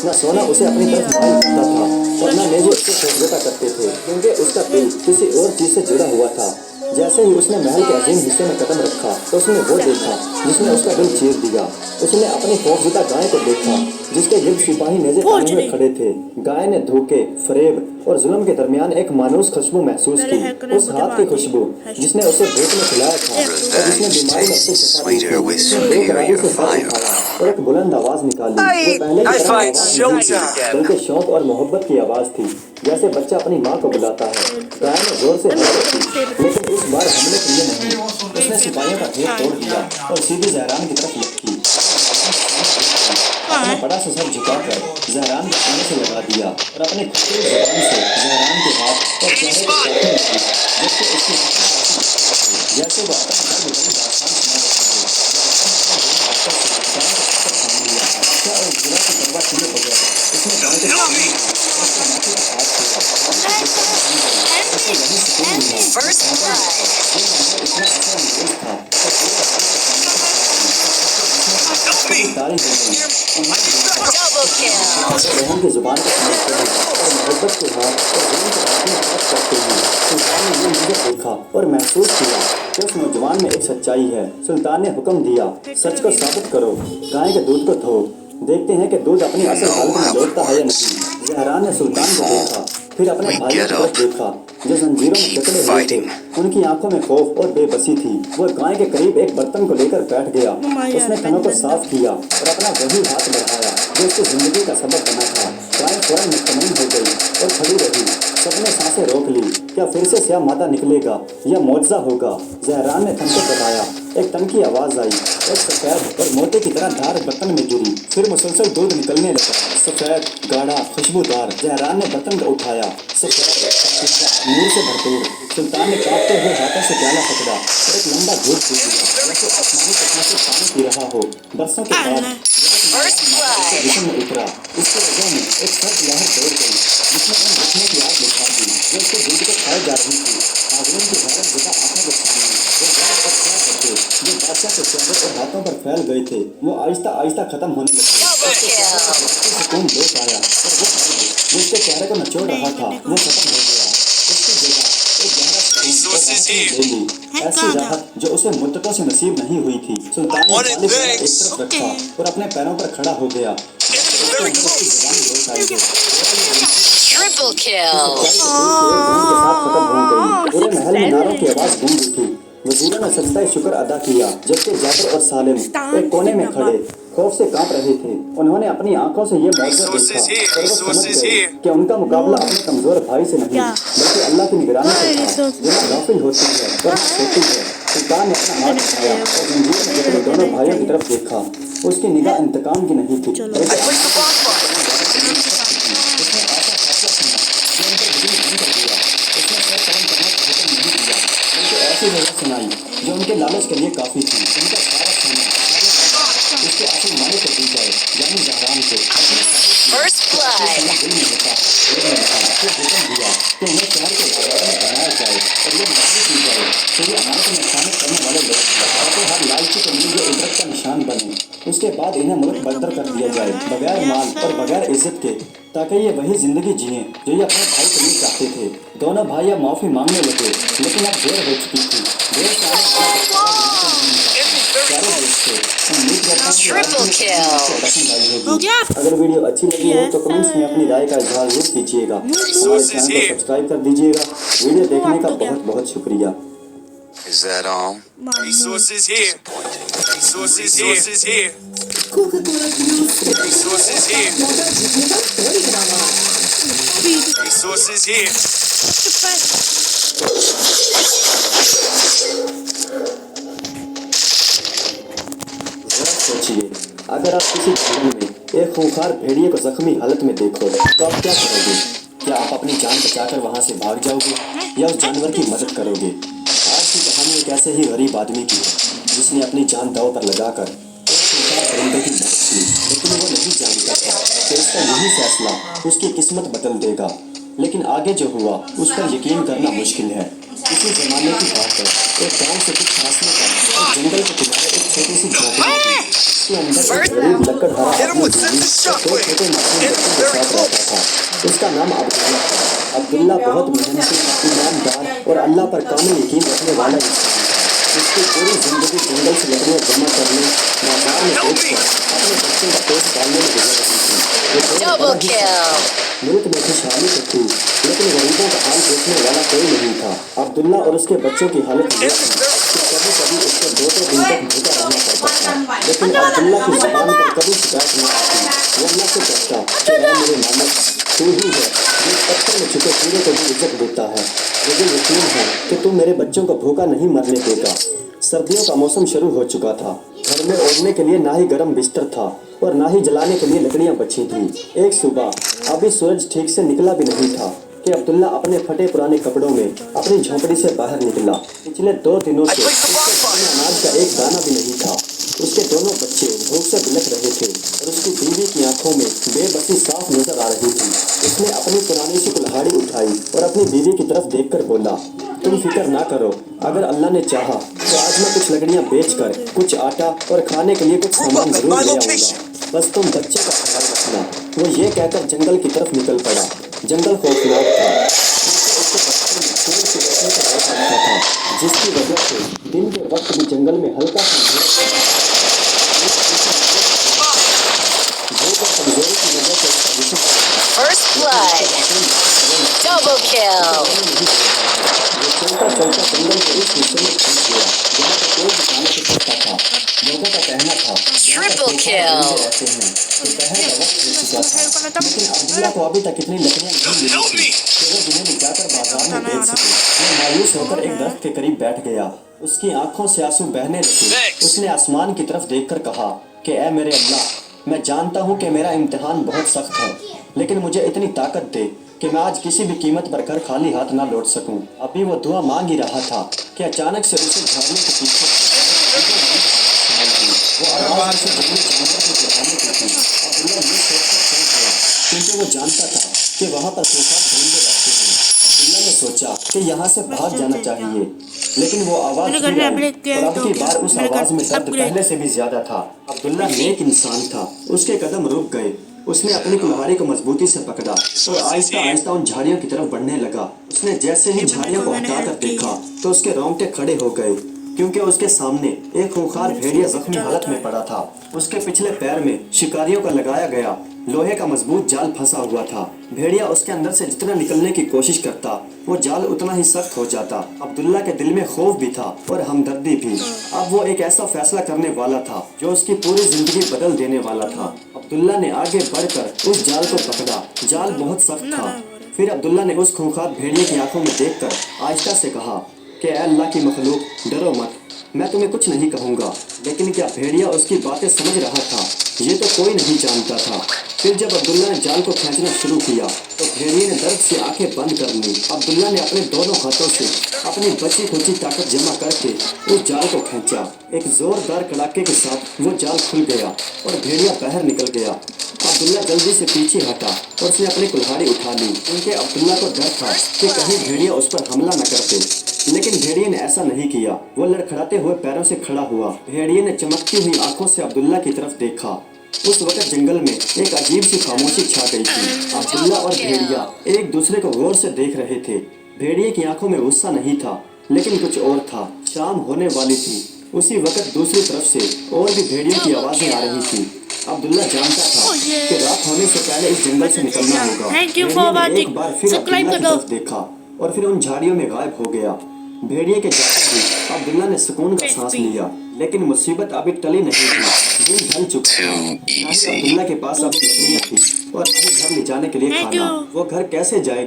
न सोना उसे अपनी तरफ माइल करता था और न नेजी उससे समझौता करते थे, क्योंकि उसका दिल किसी और चीज से जुड़ा हुआ था। जैसे ही उसने महल के अजीम हिस्से में कदम रखा तो उसने वो देखा जिसने उसका दिल चीर दिया। उसने अपनी खौफजदा गाय को देखा जिसके गिर्द सिपाही नेज़े ताने हुए खड़े थे। गाय ने धोखे, फरेब और जुल्म के दरमियान एक मानूस खुशबू महसूस की, उस हाथ की खुशबू जिसने उसे भूख में खिलाया था और जिसने बीमारी में उसे शफा दी थी। उसने बेकरारी से सर उठाया और एक बुलंद आवाज निकाली। वो पहले की तरह आवाज नहीं थी, बल्कि शौक और मोहब्बत की आवाज थी, जैसे बच्चा अपनी माँ को बुलाता है। गाय ने जोर से हरकत की, लेकिन इस बार हमले के लिए नहीं। उसने सिपाहियों का घेर तोड़ दिया और सीधी जहरान की तरफ लपकी। अपना बड़ा सा सर झुकाकर जहरान के सीने से लगा दिया और अपने खूबसूरत जुबान से जहरान के हाथ और चेहरे को काटने लगी, जिससे उसकी जैसे वो अपना हर बड़ी दास्तान सुना रही हो। की परवाह किए बगैर उसने गाय के माथे का हाथ बहन की जुबान को समझते हैं और मोहब्बत के हाथ और जुल्म के हाथ में बात करते हैं। सुल्तान ने ये मुझे देखा और महसूस किया कि उस नौजवान में एक सच्चाई है। सुल्तान ने हुक्म दिया, सच को साबित करो, गाय के दूध को धो, देखते हैं कि दूध अपनी असल हालत में लौटता है या नहीं। जहरान ने सुल्तान को देखा, फिर अपने भाई की तरफ देखा जो जंजीरों में जकड़े हुए थे। उनकी आंखों में खौफ और बेबसी थी। वो गाय के करीब एक बर्तन को लेकर बैठ गया। उसने थनों को साफ किया और अपना वही हाथ बढ़ाया जो उसकी जिंदगी का सबब बना था। गाय फौरन मुतमईन हो गई और खड़ी रही। सबने सांसें रोक ली। क्या फिर से स्याह मादा निकलेगा या मौजज़ा होगा? जहरान ने थन को दबाया। एक तन की आवाज आई। एक सफेद और मोटे की तरह धार बर्तन में गिरी। फिर मुसलसल दूध निकलने लगा, सफेद, गाढ़ा, खुशबूदार। जहरान ने बर्तन को उठाया, सफेद, नूर से भरपूर। सुल्तान ने कांपते हुए हाथों से प्याला पकड़ा और एक लंबा घूंट पी लिया, जैसे आसमानी कपड़ों से पानी पी रहा हो। बरसों के बाद जिस्म में उतरा, उसके रगों में एक सर्द लहर दौड़ गई जिसने उन घुटनों की आग बुझा दी जो उसके दिल को खाए जा रही थी। आज़मून की हैरत ज़दा आंखों के सामने वो गाय और क्या करते जो बादशाह के चेहरे और हाथों पर फैल गए थे, वो आहिस्ता आहिस्ता खत्म होने लगे। सुकून लौट आया और वो जो उसके चेहरे को नचोड़ रहा था वो खत्म हो गया। उसकी जगह एक गहरा सुकून ले ली, ऐसी राहत जो उसे मुद्दतों से नसीब नहीं हुई थी। सुल्तान ने खाली पैर एक तरफ रखा और अपने पैरों पर खड़ा हो गया। Triple kill. पूरे महल में नारों की आवाज गूंज उठी। वज़ीरों ने सजदा शुक्र अदा किया, जबकि जाफर और सालिम एक कोने में खड़े खौफ से कांप रहे थे। उन्होंने अपनी आंखों से ये मौजज़ा देखा और वो समझ गए कि उनका मुकाबला अपने कमजोर भाई से नहीं बल्कि अल्लाह की निगरानी से था, जो गाफिल होती है और होती है। सुल्तान ने अपना हाथ उठाया और जंजीर में जकड़े दोनों भाइयों की तरफ देखा। उसकी निगाह इंतकाम की नहीं थी, सुनाई जो उनके लालच के लिए काफी थी। उनका सारा सोना उसके असल मालिक को दी जाए, यानी जहरान को। First blood. दिल में होता फिर हुक्म दिया कि उन्हें शहर के बाजारों में बनाया जाए और ये मजबूत की जाए तो ये अमानत में शामिल करने वाले लोग ताकि हर लालची के लिए ये इज्जत का निशान बने। उसके बाद इन्हें मुल्क बंतर कर दिया जाए बगैर माल और बगैर इज्जत के, ताकि ये वही जिंदगी जिए जो ये अपने भाई के लिए चाहते थे। दोनों भाई अब माफी मांगने लगे, लेकिन अब देर हो चुकी थी। Triple kill. अगर वीडियो अच्छी लगी हो तो कमेंट्स में अपनी राय का इजहार जरूर कीजिएगा। हमारे चैनल को सब्सक्राइब कर दीजिएगा। वीडियो देखने का बहुत बहुत शुक्रिया। Is that all? Resources here. Resources here. Resources here. Resources here. Resources here. सोचिए, अगर आप किसी जंगल में एक खूंखार भेड़िए को जख्मी हालत में देखो तो आप क्या करोगे? क्या आप अपनी जान बचाकर वहां से भाग जाओगे या उस जानवर की मदद करोगे? आज की कहानी एक ऐसे ही गरीब आदमी की है जिसने अपनी जान दांव पर लगाकर एक खूंखार परिंदे की मदद की, लेकिन वो नहीं जानता था कि उसका यही फैसला उसकी किस्मत बदल देगा। लेकिन आगे जो हुआ उस पर यकीन करना मुश्किल है। इसी जमाने की बात है, एक गांव से कुछ फासले पर एक जंगल के किनारे एक छोटी सी झोपड़ी थी। उसके अंदर एक गरीब लकड़हारा Hit him अपनी with बीवी sensitive और दो shockwave. छोटे मासूम Enemy बच्चों के very साथ रहता था। उसका नाम अब्दुल्ला था। अब्दुल्ला बहुत मेहनती, ईमानदार और अल्लाह पर कामिल यकीन रखने वाला इंसान था। उसकी पूरी जिंदगी जंगल से लकड़ियाँ जमा करने, बाजार में बेचकर अपने बच्चों का पेट पालने में गुजर रही थी। वो बहुत Double बड़ा ही kill. मुल्क में खुशहाली तो थी, लेकिन गरीबों का हाल देखने वाला कोई नहीं था। अब्दुल्ला और उसके बच्चों की हालत ये थी कि कभी-कभी उसको 2-2 दिन तक भूखा रहना पड़ता था। लेकिन अब्दुल्ला की ज़बान पर कभी शिकायत नहीं आती। वो अल्लाह से कहता कि ऐ मेरे मालिक, तू ही है जो पत्थर में छुपे कीड़े को भी इज्जत देता है। मुझे यकीन है कि तू मेरे बच्चों को भूखा नहीं मरने देगा। सर्दियों का मौसम शुरू हो चुका था। घर में ओढ़ने के लिए ना ही गर्म बिस्तर था और ना ही जलाने के लिए लकड़ियां बची थी। एक सुबह अभी सूरज ठीक से निकला भी नहीं था कि अब्दुल्ला अपने फटे पुराने कपड़ों में अपनी झोंपड़ी से बाहर निकला। पिछले 2 दिनों से उसके घर में अनाज का एक दाना भी नहीं था। उसके दोनों बच्चे भूख से बिलख रहे थे और उसकी बीवी की आंखों में बेबसी साफ नजर आ रही थी। उसने अपनी पुरानी सी कुल्हाड़ी उठाई और अपनी बीवी की तरफ देखकर बोला, तुम फिक्र ना करो, अगर अल्लाह ने चाहा तो आज मैं कुछ लकड़ियां बेचकर कुछ आटा और खाने के लिए कुछ सामान जरूर ले आऊंगा। बस तुम बच्चे का ख्याल रखना। वो ये कहकर जंगल की तरफ निकल पड़ा। जंगल खौफनाक था, उसके बच्चों में सूरज की रोशनी का डर लगता था, जिसकी वजह से दिन के वक्त भी जंगल में हल्का सा भूख और कमजोरी की वजह से उसका जिस्म First blood. Double kill. वो चलता चलता जंगल के उस हिस्से में पहुंच गया जहाँ पर कोई भी जाने से सकता था। लोगों का कहना था Triple kill. रहते हैं, दोपहर का वक्त हो चुका था, लेकिन अब्दुल्ला को अभी तक इतनी लकड़ियां नहीं मिली थी कि वो जिन्हें जाकर बाजार में बेच सके। वो मायूस होकर एक दरख्त के करीब बैठ गया। उसकी आंखों से आंसू बहने लगे। उसने आसमान की तरफ देखकर कहा कि ऐ मेरे अल्लाह, मैं जानता हूँ कि मेरा इम्तिहान बहुत सख्त है, लेकिन मुझे इतनी ताकत दे कि मैं आज किसी भी कीमत पर घर खाली हाथ ना लौट सकूं। अभी वो दुआ मांग ही रहा था कि अचानक से उसे झरने के पीछे वो आवाज से जंगली जानवर को चढ़ाने की थी। अब्दुल्ला ये सोचकर चौंक गया क्योंकि वो जानता था कि वहाँ पर बेसाब परिंदे रहते हैं। अब्दुल्ला ने सोचा कि यहाँ से भाग जाना चाहिए, लेकिन वो आवाज फिर आई और अब की बार उस आवाज में दर्द पहले से भी ज्यादा था। अब्दुल्ला नेक इंसान था, उसके कदम रुक गए। उसने अपनी कुल्हाड़ी को मजबूती से पकड़ा और आहिस्ता आहिस्ता उन झाड़ियों की तरफ बढ़ने लगा। उसने जैसे ही झाड़ियों को हटाकर देखा तो उसके रोंगटे खड़े हो गए, क्योंकि उसके सामने एक खूंखार भेड़िया जख्मी हालत में पड़ा था। उसके पिछले पैर में शिकारियों का लगाया गया लोहे का मजबूत जाल फंसा हुआ था। भेड़िया उसके अंदर से जितना निकलने की कोशिश करता, वो जाल उतना ही सख्त हो जाता। अब्दुल्ला के दिल में खौफ भी था और हमदर्दी भी। अब वो एक ऐसा फैसला करने वाला था जो उसकी पूरी जिंदगी बदल देने वाला था। अब्दुल्ला ने आगे बढ़कर उस जाल को पकड़ा। जाल बहुत सख्त था। फिर अब्दुल्ला ने उस खूंखार भेड़िए की आंखों में देखकर आहिस्ता से कहा कि ऐ अल्लाह की मखलूक, डरो मत, मैं तुम्हें कुछ नहीं कहूँगा। लेकिन क्या भेड़िया उसकी बातें समझ रहा था? ये तो कोई नहीं जानता था। फिर जब अब्दुल्ला ने जाल को खींचना शुरू किया तो भेड़िए ने दर्द से आंखें बंद कर ली। अब्दुल्ला ने अपने दोनों हाथों से अपनी बची खुची ताकत जमा करके उस जाल को खींचा। एक जोरदार कड़ाके के साथ वो जाल खुल गया और भेड़िया बाहर निकल गया। अब्दुल्ला जल्दी से पीछे हटा और उसने अपनी कुल्हाड़ी उठा ली, क्योंकि अब्दुल्ला को डर था कि कहीं भेड़िया उस पर हमला न करते। लेकिन भेड़िए ने ऐसा नहीं किया। वो लड़खड़ाते हुए पैरों से खड़ा हुआ। भेड़िए ने चमकती हुई आंखों से अब्दुल्ला की तरफ देखा। उस वक्त जंगल में एक अजीब सी खामोशी छा गई थी। अब्दुल्ला और भेड़िया एक दूसरे को गौर से देख रहे थे। भेड़िए की आंखों में गुस्सा नहीं था, लेकिन कुछ और था। शाम होने वाली थी। उसी वक्त दूसरी तरफ से और भी भेड़ियों की आवाजें आ रही थी। अब्दुल्ला जानता था कि रात होने से पहले इस जंगल से निकलना होगा। भेड़िए ने एक बार फिर अब्दुल्ला की तरफ देखा और फिर उन झाड़ियों में गायब हो गया। भेड़िए के जाते ही अब्दुल्ला ने सुकून का सांस लिया, लेकिन मुसीबत अभी टली नहीं थी। दिन ढल चुका था। ना ही अब्दुल्ला के पास अब लकड़ियां थी और ना ही घर ले जाने के लिए खाना। वो घर कैसे जाएगा?